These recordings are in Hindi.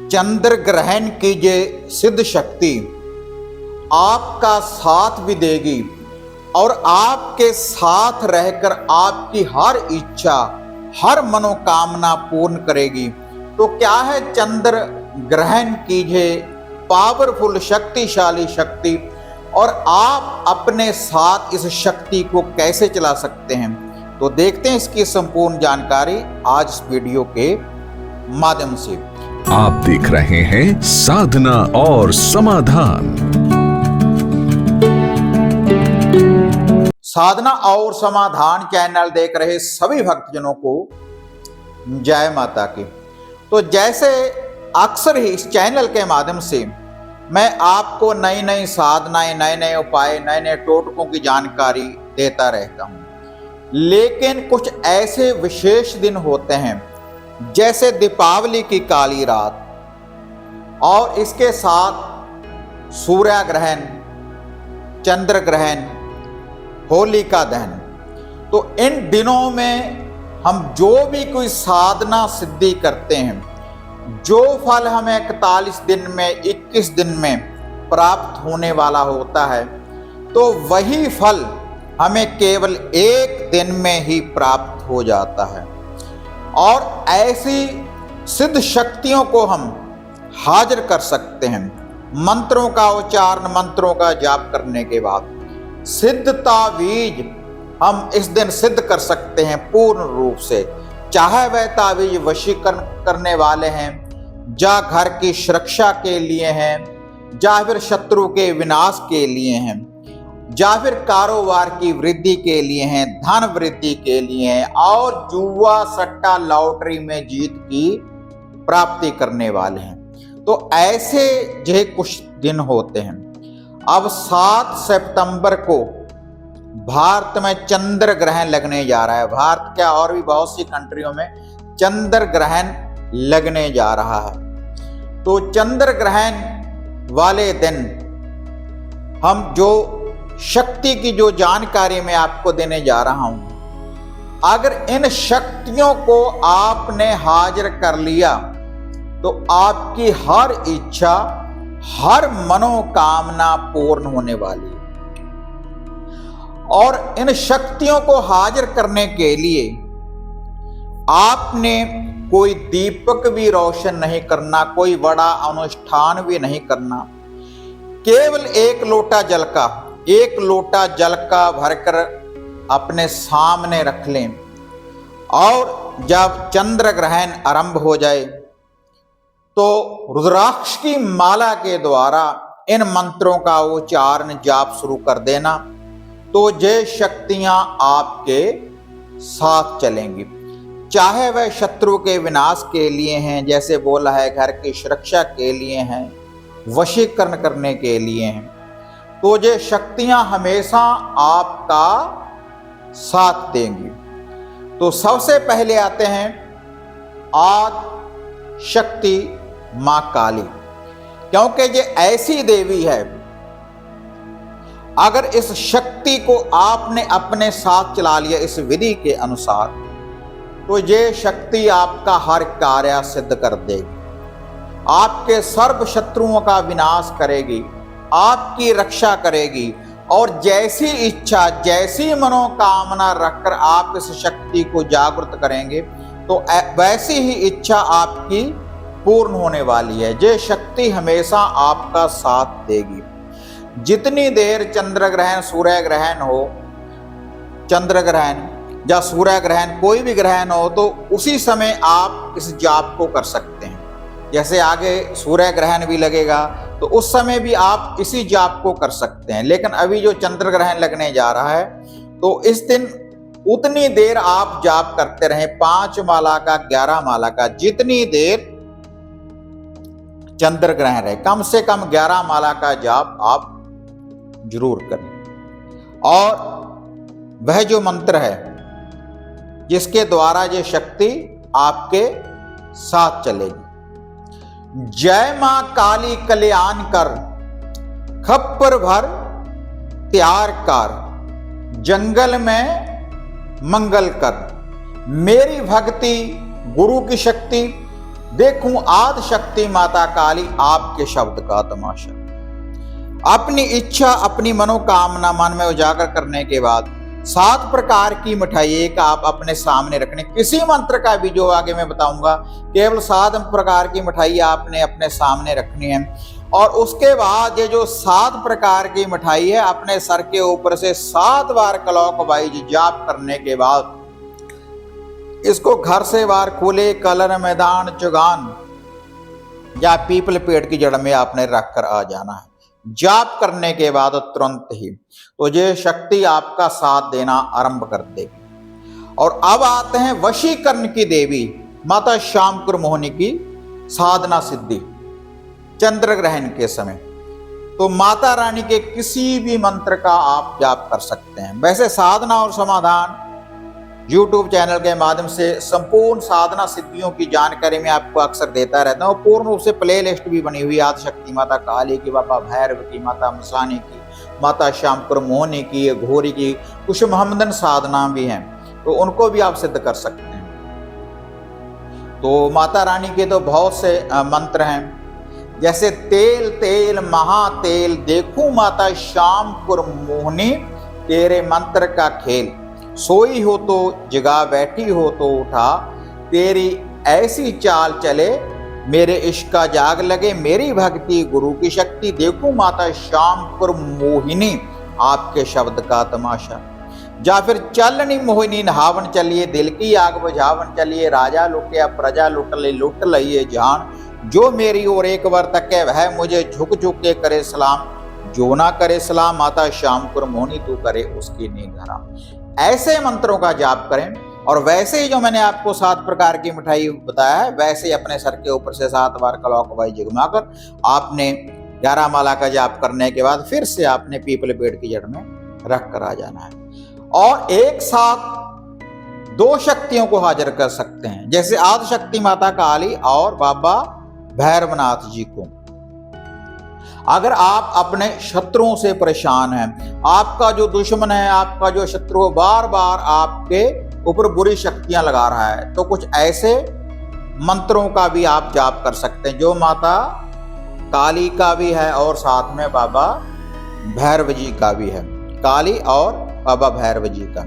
चंद्र ग्रहण की ये सिद्ध शक्ति आपका साथ भी देगी और आपके साथ रहकर आपकी हर इच्छा, हर मनोकामना पूर्ण करेगी। तो क्या है चंद्र ग्रहण की ये पावरफुल शक्तिशाली शक्ति और आप अपने साथ इस शक्ति को कैसे चला सकते हैं, तो देखते हैं इसकी संपूर्ण जानकारी आज इस वीडियो के माध्यम से। आप देख रहे हैं साधना और समाधान। साधना और समाधान चैनल देख रहे सभी भक्तजनों को जय माता की। तो जैसे अक्सर ही इस चैनल के माध्यम से मैं आपको नई नई साधनाएं, नए नए उपाय, नए नए टोटकों की जानकारी देता रहता हूं, लेकिन कुछ ऐसे विशेष दिन होते हैं जैसे दीपावली की काली रात और इसके साथ सूर्य ग्रहण, चंद्र ग्रहण, होलिका दहन। तो इन दिनों में हम जो भी कोई साधना सिद्धि करते हैं, जो फल हमें 41 दिन में, 21 दिन में प्राप्त होने वाला होता है, तो वही फल हमें केवल एक दिन में ही प्राप्त हो जाता है। और ऐसी सिद्ध शक्तियों को हम हाजिर कर सकते हैं मंत्रों का उच्चारण, मंत्रों का जाप करने के बाद। सिद्ध तावीज हम इस दिन सिद्ध कर सकते हैं पूर्ण रूप से, चाहे वह तावीज वशीकरण करने वाले हैं, या घर की सुरक्षा के लिए हैं, या फिर शत्रु के विनाश के लिए हैं, या फिर कारोबार की वृद्धि के लिए हैं, धन वृद्धि के लिए हैं, और जुआ सट्टा लॉटरी में जीत की प्राप्ति करने वाले हैं। तो ऐसे जो कुछ दिन होते हैं। अब 7 सितंबर को भारत में चंद्र ग्रहण लगने जा रहा है। भारत क्या और भी बहुत सी कंट्रियों में चंद्र ग्रहण लगने जा रहा है। तो चंद्र ग्रहण वाले दिन हम जो शक्ति की जो जानकारी मैं आपको देने जा रहा हूं, अगर इन शक्तियों को आपने हाजिर कर लिया तो आपकी हर इच्छा, हर मनोकामना पूर्ण होने वाली है। और इन शक्तियों को हाजिर करने के लिए आपने कोई दीपक भी रोशन नहीं करना, कोई बड़ा अनुष्ठान भी नहीं करना। केवल एक लोटा जल का भरकर अपने सामने रख लें, और जब चंद्र ग्रहण आरंभ हो जाए तो रुद्राक्ष की माला के द्वारा इन मंत्रों का उच्चारण जाप शुरू कर देना। तो ये शक्तियां आपके साथ चलेंगी, चाहे वह शत्रु के विनाश के लिए हैं, जैसे बोला है, घर की सुरक्षा के लिए हैं, वशीकरण करने के लिए हैं। तो ये शक्तियां हमेशा आपका साथ देंगी। तो सबसे पहले आते हैं आदि शक्ति मां काली, क्योंकि ये ऐसी देवी है, अगर इस शक्ति को आपने अपने साथ चला लिया इस विधि के अनुसार, तो ये शक्ति आपका हर कार्य सिद्ध कर देगी, आपके सर्व शत्रुओं का विनाश करेगी, आपकी रक्षा करेगी। और जैसी इच्छा, जैसी मनोकामना रखकर आप इस शक्ति को जागृत करेंगे, तो वैसी ही इच्छा आपकी पूर्ण होने वाली है। ये शक्ति हमेशा आपका साथ देगी। जितनी देर चंद्र ग्रहण, सूर्य ग्रहण हो, चंद्र ग्रहण या सूर्य ग्रहण, कोई भी ग्रहण हो, तो उसी समय आप इस जाप को कर सकते हैं। जैसे आगे सूर्य ग्रहण भी लगेगा तो उस समय भी आप इसी जाप को कर सकते हैं। लेकिन अभी जो चंद्र ग्रहण लगने जा रहा है, तो इस दिन उतनी देर आप जाप करते रहें, 5 माला का, 11 माला का, जितनी देर चंद्र ग्रहण रहे, कम से कम 11 माला का जाप आप जरूर करें। और वह जो मंत्र है जिसके द्वारा ये शक्ति आपके साथ चलेगी, जय मां काली कल्याण कर, खप्पर भर त्यार कर, जंगल में मंगल कर। मेरी भक्ति गुरु की शक्ति, देखूं आदि शक्ति माता काली आपके शब्द का तमाशा। अपनी इच्छा अपनी मनोकामना मन में उजागर करने के बाद 7 प्रकार की मिठाई एक आप अपने सामने रखने, किसी मंत्र का भी जो आगे मैं बताऊंगा, केवल 7 प्रकार की मिठाई आपने अपने सामने रखनी है। और उसके बाद ये जो 7 प्रकार की मिठाई है अपने सर के ऊपर से 7 बार क्लॉकवाइज जाप करने के बाद इसको घर से बाहर खुले कलर मैदान चुगान या पीपल पेड़ की जड़ में आपने रख कर आ जाना है। जाप करने के बाद तुरंत ही तो ये शक्ति आपका साथ देना आरंभ कर देगी। और अब आते हैं वशीकरण की देवी माता शामकुर मोहिनी की साधना सिद्धि चंद्र ग्रहण के समय। तो माता रानी के किसी भी मंत्र का आप जाप कर सकते हैं। वैसे साधना और समाधान YouTube चैनल के माध्यम से संपूर्ण साधना सिद्धियों की जानकारी मैं आपको अक्सर देता रहता हूँ। पूर्ण रूप से प्ले लिस्ट भी बनी हुई आदिशक्ति माता काली की, बाबा भैरव की, माता मसानी की, माता शामकुर मोहिनी की, घोरी की, कुछ मोहम्मदन साधना भी हैं, तो उनको भी आप सिद्ध कर सकते हैं। तो माता रानी के तो बहुत से मंत्र हैं, जैसे तेल तेल महातेल देखूं माता शामकुर मोहिनी तेरे मंत्र का खेल, सोई हो तो जगा बैठी हो तो उठा, तेरी ऐसी चाल चले मेरे इश्क का जाग लगे, मेरी भक्ति गुरु की शक्ति देखूं माता शामकुर मोहिनी आपके शब्द का तमाशा। या फिर चलनी मोहिनी नहावन चलिए दिल की आग बुझावन चलिए, राजा लुटे प्रजा लुट लइए जान, जो मेरी ओर एक बार तके वह मुझे झुक झुक के करे सलाम, जो ना करे सलाम माता शामकुर मोहिनी तू करे उसकी नींद हराम। ऐसे मंत्रों का जाप करें। और वैसे ही जो मैंने आपको 7 प्रकार की मिठाई बताया है वैसे ही अपने सर के ऊपर से 7 बार क्लॉकवाइज जगमाकर आपने 11 माला का जाप करने के बाद फिर से आपने पीपल पेड़ की जड़ में रख कर आ जाना है। और एक साथ 2 शक्तियों को हाजिर कर सकते हैं, जैसे आदिशक्ति माता काली और बाबा भैरवनाथ जी को। अगर आप अपने शत्रुओं से परेशान हैं, आपका जो दुश्मन है, आपका जो शत्रु बार बार आपके ऊपर बुरी शक्तियां लगा रहा है, तो कुछ ऐसे मंत्रों का भी आप जाप कर सकते हैं जो माता काली का भी है और साथ में बाबा भैरव जी का भी है। काली और बाबा भैरव जी का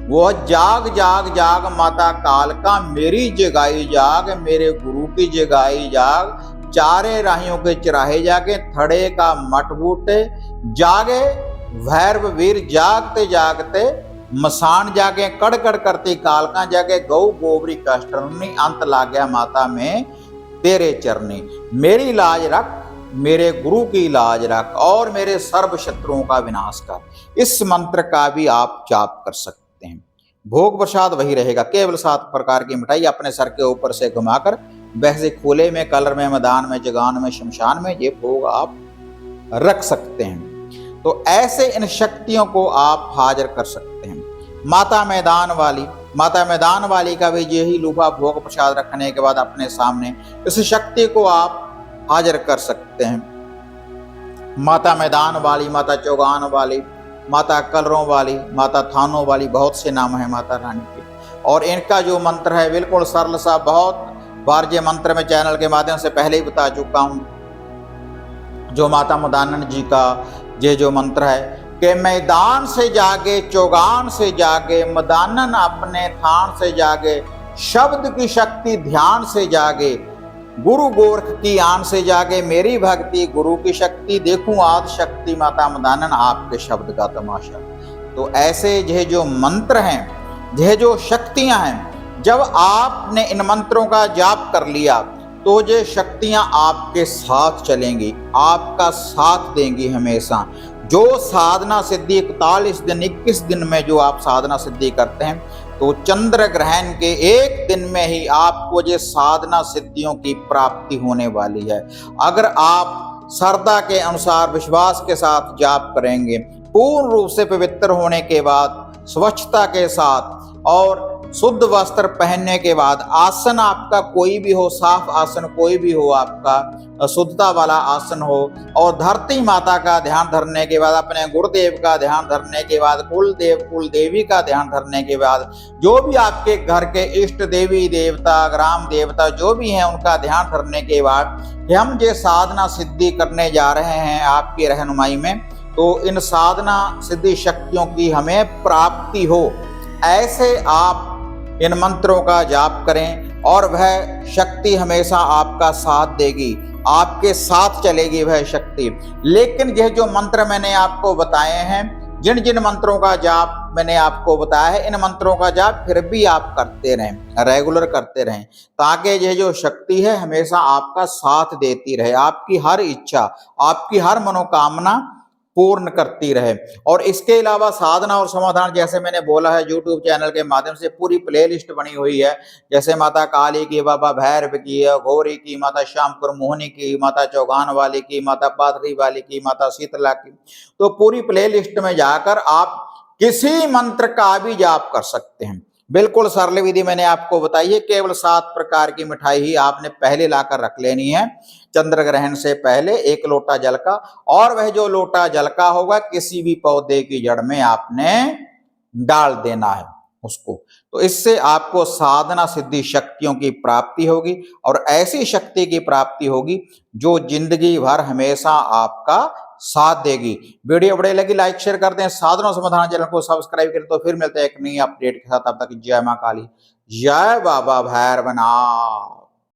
वो जाग जाग जाग माता काल का मेरी जगाई जाग, मेरे गुरु की जगाई जाग, चारे राहियों के चराहे जागे, थड़े का मठ बूटे जागे, भैरव वीर जागते जागते मसान जागे, कड़कड़ करती कालका जागे, गौ गोबरी कष्टरनी अंत लाग गया माता में तेरे चरनी, मेरी लाज रख मेरे गुरु की लाज रख और मेरे सर्व शत्रुओं का विनाश कर। इस मंत्र का भी आप जाप कर सकते हैं। भोग प्रसाद वही रहेगा, केवल 7 प्रकार की मिठाई अपने सर के ऊपर से घुमाकर वैसे खुले में कलर में मैदान में जगान में शमशान में ये भोग आप रख सकते हैं। तो ऐसे इन शक्तियों को आप हाजिर कर सकते हैं। माता मैदान वाली का भी यही लूफा भोग प्रसाद रखने के बाद अपने सामने इस शक्ति को आप हाजिर कर सकते हैं। माता मैदान वाली, माता चौगान वाली, माता कलरों वाली, माता थानों वाली, बहुत से नाम है माता रानी के। और इनका जो मंत्र है बिल्कुल सरल सा, बहुत बार ये मंत्र में चैनल के माध्यम से पहले ही बता चुका हूं। जो माता मदानन जी का ये जो मंत्र है कि मैदान से जागे चौगान से जागे, मदानन अपने थान से जागे, शब्द की शक्ति ध्यान से जागे, गुरु गोरख की आन से जागे, मेरी भक्ति गुरु की शक्ति देखूं आदि शक्ति माता मदानन आपके शब्द का तमाशा। तो ऐसे यह जो मंत्र हैं, यह जो शक्तियां हैं, जब आपने इन मंत्रों का जाप कर लिया तो ये शक्तियां आपके साथ चलेंगी, आपका साथ देंगी हमेशा। जो साधना सिद्धि 41 दिन 21 दिन में जो आप साधना सिद्धि करते हैं, तो चंद्र ग्रहण के एक दिन में ही आपको ये साधना सिद्धियों की प्राप्ति होने वाली है। अगर आप श्रद्धा के अनुसार विश्वास के साथ जाप करेंगे, पूर्ण रूप से पवित्र होने के बाद स्वच्छता के साथ और शुद्ध वस्त्र पहनने के बाद आसन आपका कोई भी हो, साफ आसन कोई भी हो आपका, शुद्धता वाला आसन हो, और धरती माता का ध्यान धरने के बाद, अपने गुरुदेव का ध्यान धरने के बाद, कुलदेव कुल देवी का ध्यान धरने के बाद, जो भी आपके घर के इष्ट देवी देवता, ग्राम देवता जो भी हैं उनका ध्यान धरने के बाद कि हम ये साधना सिद्धि करने जा रहे हैं आपकी रहनुमाई में, तो इन साधना सिद्धि शक्तियों की हमें प्राप्ति हो, ऐसे आप इन मंत्रों का जाप करें और वह शक्ति हमेशा आपका साथ देगी, आपके साथ चलेगी वह शक्ति। लेकिन यह जो मंत्र मैंने आपको बताए हैं, जिन जिन मंत्रों का जाप मैंने आपको बताया है, इन मंत्रों का जाप फिर भी आप करते रहें, रेगुलर करते रहें, ताकि यह जो शक्ति है हमेशा आपका साथ देती रहे, आपकी हर इच्छा, आपकी हर मनोकामना पूर्ण करती रहे। और इसके अलावा साधना और समाधान, जैसे मैंने बोला है, यूट्यूब चैनल के माध्यम से पूरी प्लेलिस्ट बनी हुई है, जैसे माता काली की, बाबा भैरव की, घोरी की, माता श्यामपुर मोहनी की, माता चौगान वाली की, माता पाथरी वाली की, माता शीतला की, तो पूरी प्लेलिस्ट में जाकर आप किसी मंत्र का भी जाप कर सकते हैं। बिल्कुल सरल विधि मैंने आपको बताई है। केवल 7 प्रकार की मिठाई ही आपने पहले लाकर रख लेनी है चंद्र ग्रहण से पहले, 1 लोटा जल का, और वह जो लोटा जल का होगा किसी भी पौधे की जड़ में आपने डाल देना है उसको। तो इससे आपको साधना सिद्धि शक्तियों की प्राप्ति होगी, और ऐसी शक्ति की प्राप्ति होगी जो जिंदगी भर हमेशा आपका साथ देगी। वीडियो बढ़िया लगी लाइक शेयर कर दें, साधना समाधान चैनल को सब्सक्राइब करें। तो फिर मिलते हैं एक नई अपडेट के साथ, तब तक जय मां काली, जय बाबा भैरवनाथ।